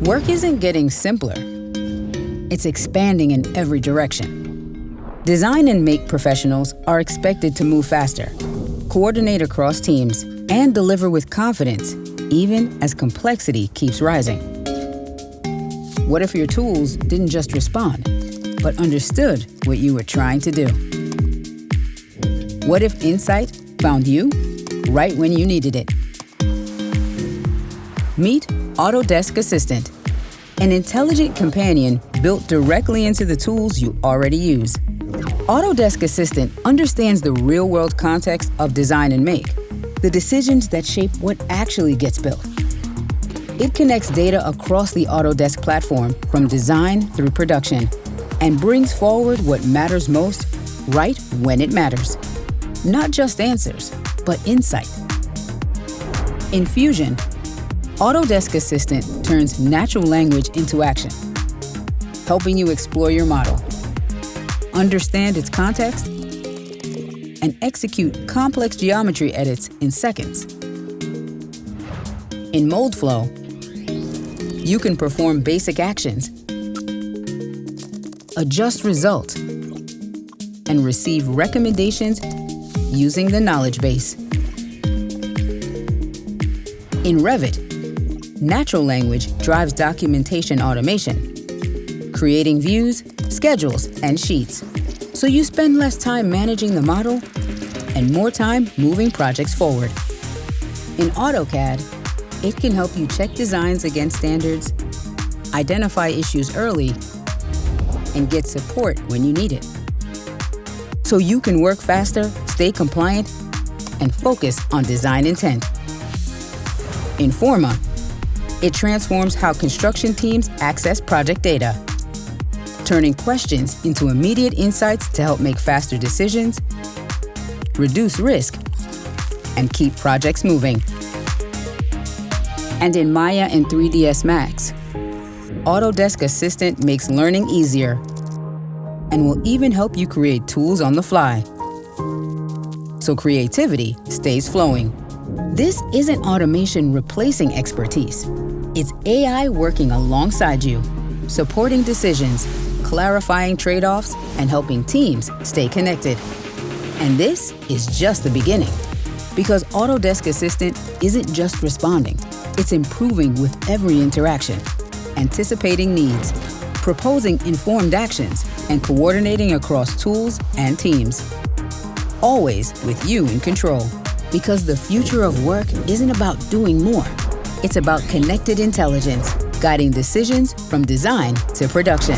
Work isn't getting simpler. It's expanding in every direction. Design and make professionals are expected to move faster, coordinate across teams, and deliver with confidence, even as complexity keeps rising. What if your tools didn't just respond, but understood what you were trying to do? What if insight found you right when you needed it? Meet Autodesk Assistant, an intelligent companion built directly into the tools you already use. Autodesk Assistant understands the real-world context of design and make, the decisions that shape what actually gets built. It connects data across the Autodesk platform from design through production and brings forward what matters most right when it matters. Not just answers, but insight. In Fusion, Autodesk Assistant turns natural language into action, helping you explore your model, understand its context, and execute complex geometry edits in seconds. In MoldFlow, you can perform basic actions, adjust results, and receive recommendations using the knowledge base. In Revit, natural language drives documentation automation, creating views, schedules, and sheets, so you spend less time managing the model and more time moving projects forward. In AutoCAD, it can help you check designs against standards, identify issues early, and get support when you need it. So you can work faster, stay compliant, and focus on design intent. In Forma, it transforms how construction teams access project data, turning questions into immediate insights to help make faster decisions, reduce risk, and keep projects moving. And in Maya and 3ds Max, Autodesk Assistant makes learning easier and will even help you create tools on the fly, so creativity stays flowing. This isn't automation replacing expertise. It's AI working alongside you, supporting decisions, clarifying trade-offs, and helping teams stay connected. And this is just the beginning, because Autodesk Assistant isn't just responding, it's improving with every interaction, anticipating needs, proposing informed actions, and coordinating across tools and teams. Always with you in control, because the future of work isn't about doing more. It's about connected intelligence, guiding decisions from design to production.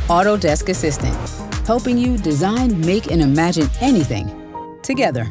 Autodesk Assistant, helping you design, make, and imagine anything together.